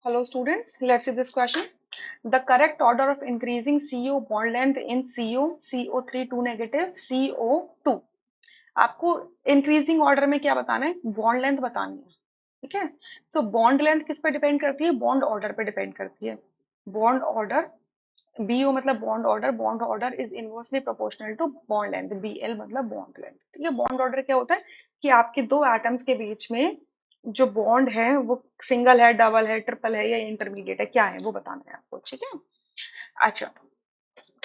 Hello students, let's see this question. The correct order of increasing CO bond length in CO, CO3 2 negative, CO2. आपको increasing order में क्या बताना है? Bond length बतानी है. ठीक है. सो बॉन्ड लेंथ किस पे डिपेंड करती है? बॉन्ड ऑर्डर पे डिपेंड करती है. बॉन्ड ऑर्डर BO मतलब bond order is inversely proportional to bond length. BL मतलब बॉन्ड लेंथ. ठीक है. बॉन्ड ऑर्डर क्या होता है कि आपके दो एटम्स के बीच में जो बॉन्ड है वो सिंगल है, डबल है, ट्रिपल है या इंटरमीडिएट है, क्या है वो बताना है आपको. ठीक है. अच्छा,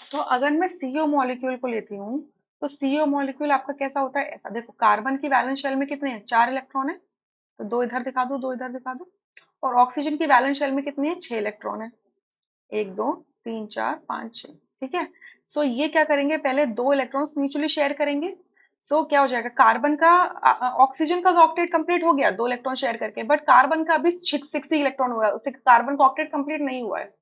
सो अगर मैं CO मॉलिक्यूल को लेती हूँ तो CO मॉलिक्यूल आपका कैसा होता है? ऐसा देखो, कार्बन की वैलेंस शेल में कितने हैं? 4 इलेक्ट्रॉन है. तो दो इधर दिखा दो, दो इधर दिखा दो. और ऑक्सीजन की वैलेंस शेल में कितने हैं? 6 इलेक्ट्रॉन है. 1 2 3 4 5 6. ठीक है. सो ये क्या करेंगे? पहले दो इलेक्ट्रॉन्स म्यूचुअली शेयर करेंगे. सो क्या हो जाएगा? कार्बन का ऑक्सीजन का ऑक्टेट कंप्लीट हो गया दो इलेक्ट्रॉन शेयर करके, बट कार्बन का अभी 6 ही इलेक्ट्रॉन हुआ है, उससे कार्बन का ऑक्टेट कंप्लीट नहीं हुआ है.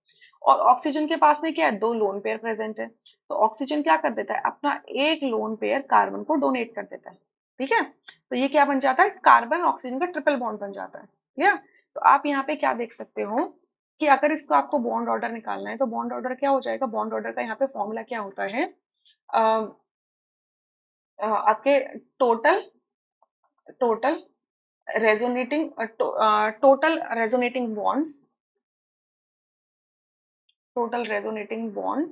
और ऑक्सीजन के पास में क्या है? दो लोन पेयर प्रेजेंट है. तो ऑक्सीजन क्या कर देता है? अपना एक लोन पेयर कार्बन को डोनेट कर देता है. ठीक है. तो ये क्या बन जाता है? कार्बन ऑक्सीजन का ट्रिपल बॉन्ड बन जाता है. या तो आप यहाँ पे क्या देख सकते हो कि अगर इसको आपको बॉन्ड ऑर्डर निकालना है तो बॉन्ड ऑर्डर क्या हो जाएगा? बॉन्ड ऑर्डर का यहाँ पे फॉर्मूला क्या होता है? आपके total total resonating total resonating bonds, total resonating bond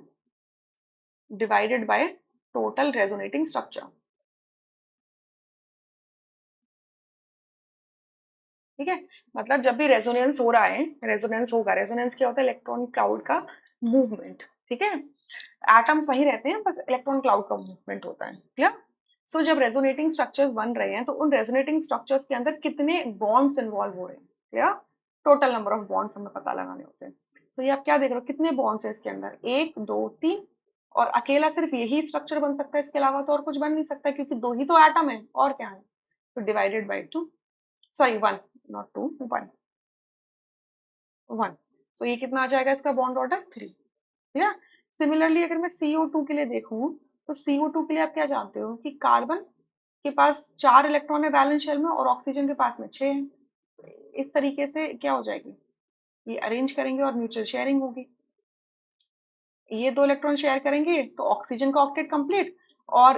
divided by total resonating structure. ठीक है. मतलब जब भी रेजोनेंस हो रहा है, रेजोनेंस होगा. रेजोनेंस क्या होता है? इलेक्ट्रॉन क्लाउड का मूवमेंट. ठीक है. एटम्स वही रहते हैं, बस इलेक्ट्रॉन क्लाउड का मूवमेंट होता है. क्लियर. सो जब रेजोनेटिंग स्ट्रक्चर्स बन रहे हैं तो उन रेजोनेटिंग स्ट्रक्चर्स के अंदर कितने बॉन्ड्स इन्वॉल्व हो रहे हैं? Clear. Total number of bonds हमें पता लगाने होते हैं. सो ये आप क्या देख रहे हो? कितने बॉन्ड्स है इसके अंदर? 1 2 3. और अकेला सिर्फ यही स्ट्रक्चर बन सकता है, इसके अलावा तो और कुछ बन नहीं सकता, क्योंकि दो ही तो एटम है, और क्या है? तो डिवाइडेड बाई 2. Sorry 1, not 2, 1. 1. सो ये कितना आ जाएगा इसका बॉन्ड ऑर्डर? 3. या सिमिलरली अगर मैं CO2 के लिए देखूं तो CO2 के लिए आप क्या जानते हो कि कार्बन के पास 4 इलेक्ट्रॉन है वैलेंस शेल में और ऑक्सीजन के पास में 6 है. इस तरीके से क्या हो जाएगी? ये अरेंज करेंगे और म्यूचुअल शेयरिंग होगी. ये दो इलेक्ट्रॉन शेयर करेंगे तो ऑक्सीजन का ऑक्टेट कंप्लीट. और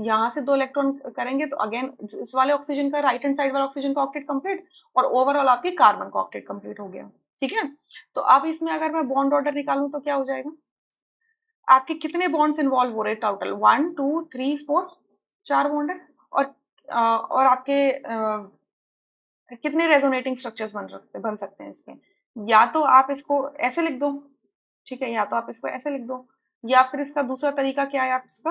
यहाँ से दो इलेक्ट्रॉन करेंगे तो अगेन इस वाले ऑक्सीजन का, राइट हैंड साइड वाला ऑक्सीजन का ऑक्टेट कंप्लीट. और ओवरऑल आपके कार्बन का ऑक्टेट कंप्लीट हो गया. ठीक है. तो अब इसमें अगर मैं बॉन्ड ऑर्डर निकालूं तो क्या हो जाएगा? आपके कितने बॉन्ड्स इन्वॉल्व हो रहे हैं? टोटल 1 2 3 4, 4 बॉन्ड है. और और आपके कितने रेजोनेटिंग स्ट्रक्चर्स बन सकते हैं इसके? या तो आप इसको ऐसे लिख दो. ठीक है. या तो आप इसको ऐसे लिख दो, या फिर इसका दूसरा तरीका क्या है? आप इसका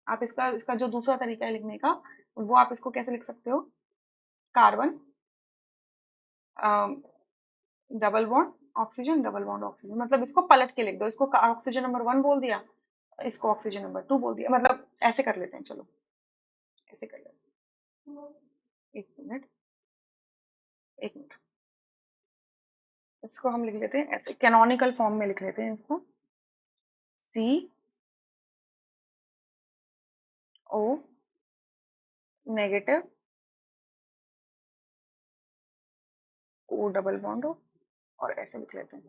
आप इसका इसका जो दूसरा तरीका है लिखने का, वो आप इसको कैसे लिख सकते हो? Carbon double bond oxygen, double bond oxygen. मतलब इसको पलट के लिख दो. इसको ऑक्सीजन नंबर 1 बोल दिया, इसको ऑक्सीजन नंबर 2 बोल दिया. मतलब ऐसे कर लेते हैं. चलो ऐसे कर लेते हैं. एक मिनट, एक मिनट. इसको हम लिख लेते हैं ऐसे, कैनोनिकल फॉर्म में लिख लेते हैं इसको. CO negative, O double bond हो, और ऐसे लिख लेते हैं.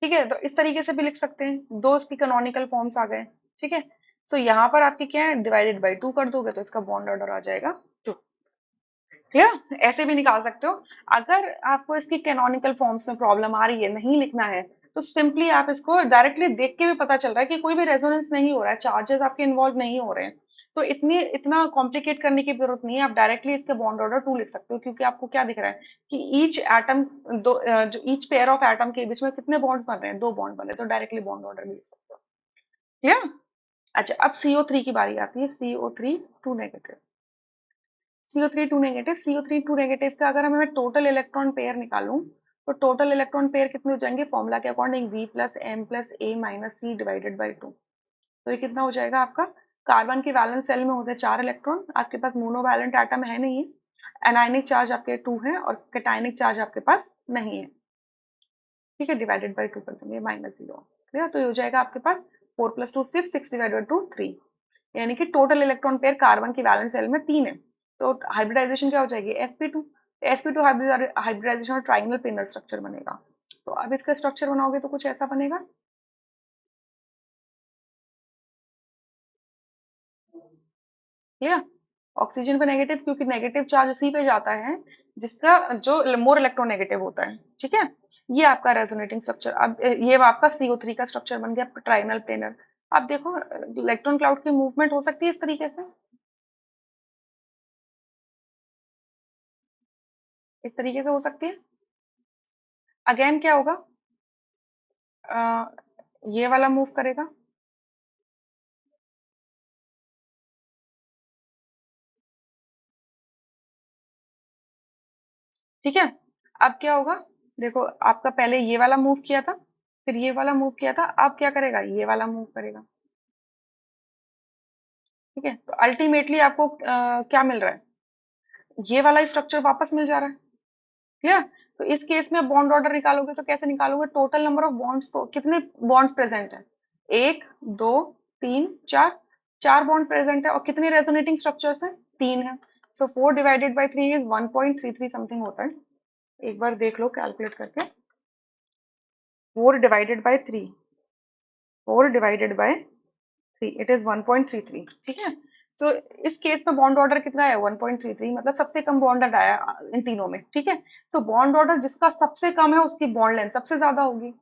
ठीक है. तो इस तरीके से भी लिख सकते हैं. दो इसकी कैनोनिकल फॉर्म्स आ गए. ठीक है. सो यहाँ पर आपकी क्या है? डिवाइडेड बाई 2 कर दोगे तो इसका बॉन्ड ऑर्डर आ जाएगा 2. क्लियर. ऐसे भी निकाल सकते हो. अगर आपको इसकी कैनोनिकल फॉर्म्स में प्रॉब्लम आ रही है, नहीं लिखना है, तो सिंपली आप इसको डायरेक्टली देख के भी पता चल रहा है कि कोई भी रेजोनेंस नहीं हो रहा है, चार्जेस आपके इन्वॉल्व नहीं हो रहे हैं. तो इतना कॉम्प्लिकेट करने की जरूरत नहीं है. आप डायरेक्टली इसके बॉन्ड ऑर्डर 2 लिख सकते हो, क्योंकि आपको क्या दिख रहा है कि ईच एटम, जो ईच पेयर ऑफ एटम के बीच में कितने बॉन्ड्स बन रहे हैं? 2 बॉन्ड बन रहे हैं. तो डायरेक्टली बॉन्ड ऑर्डर भी लिख सकते हो. क्लियर. अच्छा, अब CO3 की बारी आती है. CO3 2 negative, CO3 2 negative. CO3 2 negative का अगर मैं टोटल इलेक्ट्रॉन पेयर निकालूं तो टोटल इलेक्ट्रॉन पेयर कितने हो जाएंगे? फॉर्मूला के according V plus M plus A minus C divided by 2. तो ये कितना हो जाएगा आपका? कार्बन की वैलेंस शेल में होते हैं 4 इलेक्ट्रॉन. आपके पास मोनोवैलेंट एटम है नहीं है. एनायनिक चार्ज आपके 2 है और कैटायनिक चार्ज आपके पास नहीं है. ठीक है. डिवाइडेड बाई 2 कर देंगे, माइनस 0. क्लियर. तो ये हो जाएगा आपके पास 4 प्लस 2 6, 6 डिवाइडेड बाई 2 3. यानी कि टोटल इलेक्ट्रॉन पेयर कार्बन की वैलेंस शेल में 3 है. तो हाइब्रिडाइजेशन क्या हो जाएगी? sp2. sp2 हाइब्रिडाइजेशन और ट्राइंगल प्लेनर स्ट्रक्चर बनेगा। तो अब इसका स्ट्रक्चर बनाओगे तो कुछ ऐसा बनेगा। ठीक है, ऑक्सीजन पे नेगेटिव, क्योंकि नेगेटिव चार्ज उसी पे जाता है जिसका जो मोर इलेक्ट्रोनेगेटिव होता है। ठीक है, ये आपका रेजोनेटिंग स्ट्रक्चर। अब ये आपका CO3 का स्ट्रक्चर बन गया ट्राइनल प्लेनर। अब देखो इलेक्ट्रॉन क्लाउड की मूवमेंट हो सकती है इस तरीके से, इस तरीके से हो सकती है। अगेन क्या होगा, अ, ये वाला मूव करेगा। ठीक है, अब क्या होगा, देखो आपका पहले ये वाला मूव किया था, फिर ये वाला मूव किया था, अब क्या करेगा, ये वाला मूव करेगा। ठीक है, तो अल्टीमेटली आपको क्या मिल रहा है, ये वाला स्ट्रक्चर वापस मिल जा रहा है। क्लियर। तो इस केस में बॉन्ड ऑर्डर निकालोगे तो कैसे निकालोगे, टोटल नंबर ऑफ बॉन्ड्स, तो कितने बॉन्ड्स प्रेजेंट है, एक, दो, तीन, चार, चार बॉन्ड प्रेजेंट है, और कितने रेजोनेटिंग स्ट्रक्चर्स हैं, तीन है। सो 4 डिवाइडेड बाई 3 इज 1.33 समथिंग होता है। एक बार देख लो कैलकुलेट करके। 4 divided by 3, 4 divided by 3 it is 1.33। ठीक है, सो इस केस में बॉन्ड ऑर्डर कितना है, 1.33, मतलब सबसे कम बॉन्ड आया इन तीनों में। ठीक है, सो बॉन्ड ऑर्डर जिसका सबसे कम है उसकी बॉन्ड लेंथ सबसे ज्यादा होगी,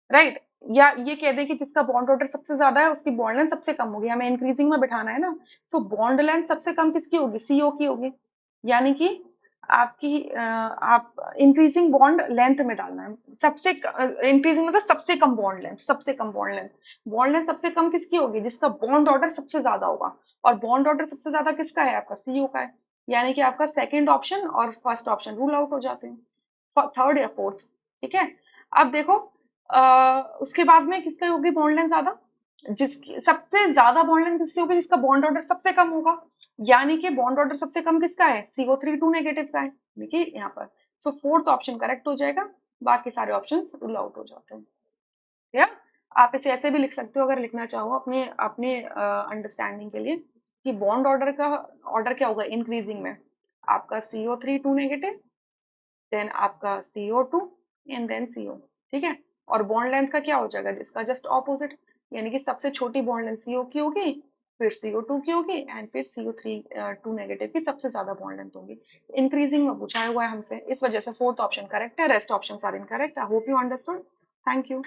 राइट। या ये कह दें कि जिसका बॉन्ड ऑर्डर सबसे ज्यादा है उसकी बॉन्ड लेंथ सबसे कम होगी, हमें इंक्रीजिंग में बिठाना है ना। सो बॉन्ड लेंथ सबसे कम किसकी होगी, CO की होगी। यानी कि आपकी आप इंक्रीजिंग बॉन्ड लेंथ में डालना है, सबसे इंक्रीजिंग मतलब सबसे कम बॉन्ड लेंथ, सबसे कम बॉन्ड लेंथ। बॉन्ड लेंथ सबसे कम किसकी होगी, जिसका बॉन्ड ऑर्डर सबसे ज्यादा होगा। और बॉन्ड ऑर्डर सबसे ज्यादा किसका है, आपका CO का है। यानी कि आपका सेकंड ऑप्शन और फर्स्ट ऑप्शन रूल आउट हो जाते हैं, थर्ड या फोर्थ। ठीक है, अब देखो उसके बाद में किसकी होगी बॉन्ड लेंथ ज्यादा, जिसकी सबसे ज्यादा बॉन्ड लेंथ किसकी होगी, जिसका बॉन्ड ऑर्डर सबसे कम होगा। यानी कि बॉन्ड ऑर्डर सबसे कम किसका है, CO3 2 नेगेटिव का है। देखिए यहाँ पर, सो फोर्थ ऑप्शन करेक्ट हो जाएगा, बाकी सारे ऑप्शन रूल आउट हो जाते हैं। या आप इसे ऐसे भी लिख सकते हो अगर लिखना चाहो अपने अपने अंडरस्टैंडिंग के लिए, कि बॉन्ड ऑर्डर का ऑर्डर क्या होगा इंक्रीजिंग में, आपका CO3 2 नेगेटिव, देन आपका CO2 एंड देन CO। ठीक है, और बॉन्ड लेंथ का क्या हो जाएगा, जिसका जस्ट ऑपोजिट, यानी कि सबसे छोटी बॉन्ड लेंथ CO की होगी, फिर CO2 की होगी, एंड फिर CO3 2 नेगेटिव की सबसे ज्यादा बॉन्ड लेंथ होगी। इंक्रीजिंग में पूछा हुआ है हमसे, इस वजह से फोर्थ ऑप्शन करेक्ट है, rest option are incorrect. I hope you understood. Thank you.